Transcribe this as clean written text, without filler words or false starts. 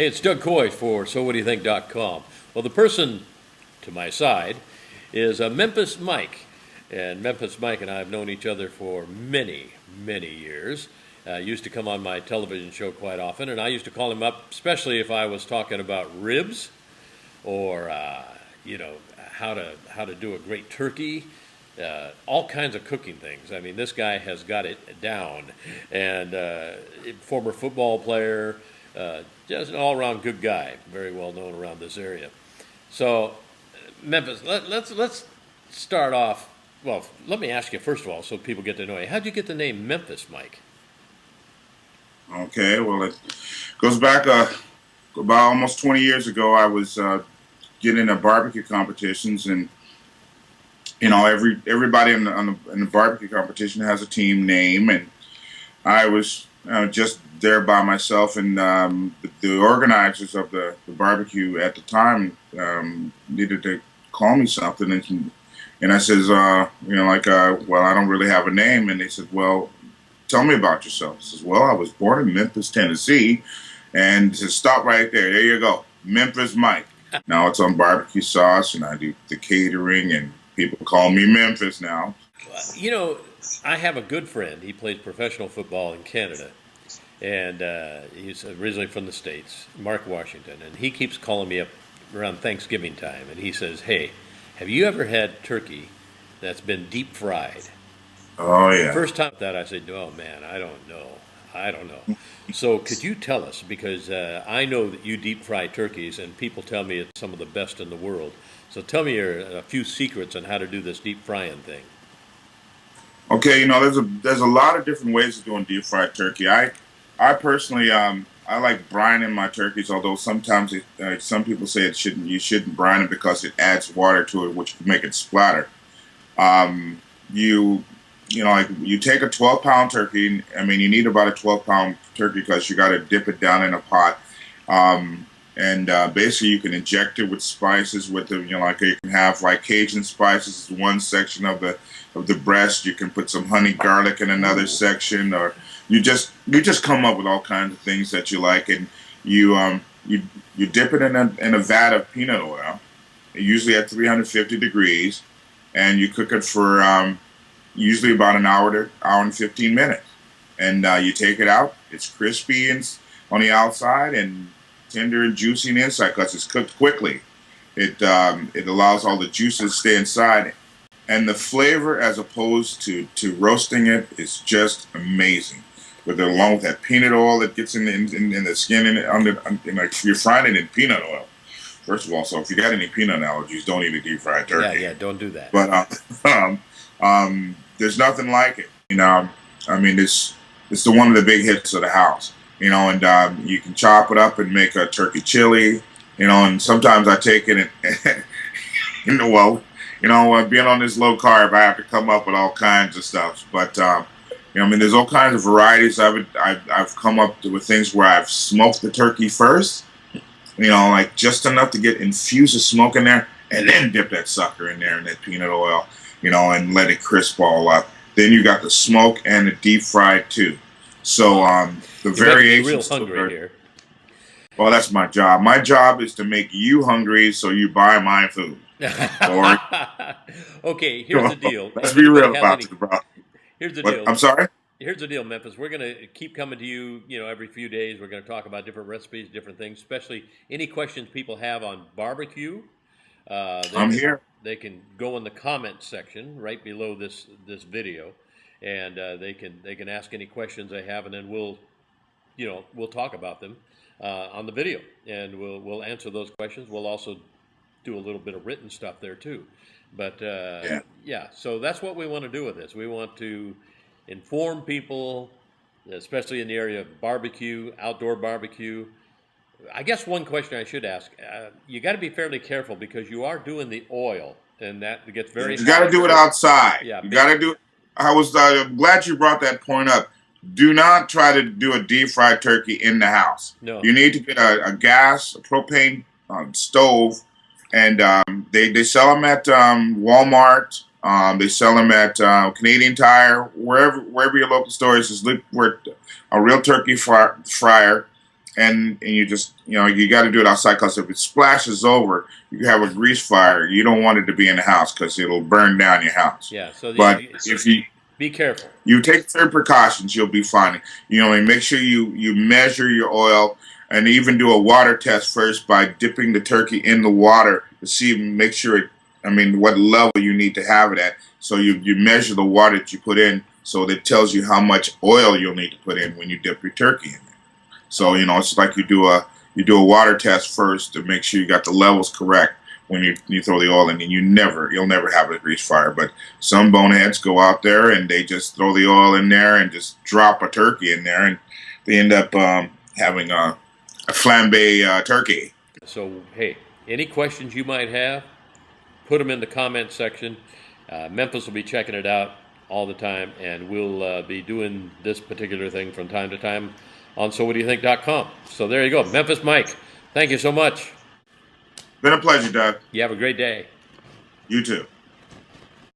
Hey, it's Doug Coy for sowhatdoyouthink.com. Well, the person to my side is Memphis Mike. And Memphis Mike and I have known each other for many, many years. Used to come on my television show quite often, and I used to call him up, especially if I was talking about ribs or, how to do a great turkey. All kinds of cooking things. I mean, this guy has got it down. And former football player, just an all-around good guy, very well known around this area. So, Memphis, let's start off. Well, let me ask you first of all, so people get to know you. How'd you get the name Memphis Mike? Okay, well, it goes back about almost 20 years ago. I was getting into barbecue competitions, and everybody in the barbecue competition has a team name, and I was just there by myself, and the organizers of the barbecue at the time needed to call me something, and I says, well, I don't really have a name, and they said, well, tell me about yourself. I says, well, I was born in Memphis, Tennessee, and to stop right there. There you go, Memphis Mike. Now it's on barbecue sauce, and I do the catering, and people call me Memphis now. You know, I have a good friend. He plays professional football in Canada, and he's originally from the States, Mark Washington, and he keeps calling me up around Thanksgiving time, and he says, hey, have you ever had turkey that's been deep fried? Oh, yeah. First time that I said, oh, man, I don't know. So could you tell us, because I know that you deep fry turkeys, and people tell me it's some of the best in the world. So tell me a few secrets on how to do this deep frying thing. Okay, there's a lot of different ways of doing deep fried turkey. I personally I like brining my turkeys, although sometimes some people say you shouldn't brine it because it adds water to it, which can make it splatter. You take a 12-pound turkey. I mean, you need about a 12-pound turkey because you got to dip it down in a pot. And basically, you can inject it with spices. You can have like Cajun spices, one section of the breast. You can put some honey garlic in another section, or you just come up with all kinds of things that you like, and you dip it in a vat of peanut oil, usually at 350 degrees, and you cook it for usually about an hour to hour and 15 minutes, and you take it out. It's crispy on the outside and tender and juicy on the inside because it's cooked quickly. It allows all the juices to stay inside, and the flavor, as opposed to roasting it, is just amazing. Along with that peanut oil that gets in the skin, you're frying it in peanut oil. First of all, so if you got any peanut allergies, don't eat a deep fried turkey. Yeah, don't do that. But there's nothing like it. I mean, it's one of the big hits of the house. And you can chop it up and make a turkey chili. And sometimes I take it and being on this low carb, I have to come up with all kinds of stuff. But there's all kinds of varieties of it. I've come up with things where I've smoked the turkey first, like just enough to get infuse the smoke in there, and then dip that sucker in there in that peanut oil, and let it crisp all up. Then you got the smoke and the deep fried too. So the variations. Real hungry here. Well, that's my job. My job is to make you hungry, so you buy my food. Okay, here's the deal. Let's be real about it, bro. Here's the deal. I'm sorry? Here's the deal, Memphis. We're going to keep coming to you, every few days. We're going to talk about different recipes, different things, especially any questions people have on barbecue. I'm here. They can go in the comment section right below this video, and they can ask any questions they have, and then we'll talk about them on the video, and we'll answer those questions. We'll also do a little bit of written stuff there too. But so that's what we want to do with this. We want to inform people, especially in the area of barbecue, outdoor barbecue. I guess one question I should ask, you got to be fairly careful because you are doing the oil, and that gets very hot. You got to do it outside. Yeah, you got to do it. I'm glad you brought that point up. Do not try to do a deep fried turkey in the house. No. You need to get a propane stove, and they sell them at Walmart. They sell them at Canadian Tire, wherever your local store is. Just look for a real turkey fryer, and you just, you got to do it outside, because if it splashes over, you have a grease fire. You don't want it to be in the house because it'll burn down your house. Yeah. So But if you be careful. you take certain precautions, you'll be fine. And make sure you measure your oil, and even do a water test first by dipping the turkey in the water to see, make sure what level you need to have it at. So you measure the water that you put in, so that tells you how much oil you'll need to put in when you dip your turkey in there. So it's like you do a water test first to make sure you got the levels correct when you throw the oil in, and you'll never have a grease fire. But some boneheads go out there and they just throw the oil in there and just drop a turkey in there, and they end up having a flambe turkey. So hey, any questions you might have, put them in the comment section. Memphis will be checking it out all the time, and we'll be doing this particular thing from time to time on sowhatdoyouthink.com. So there you go. Memphis Mike, thank you so much. Been a pleasure, Doug. You have a great day. You too.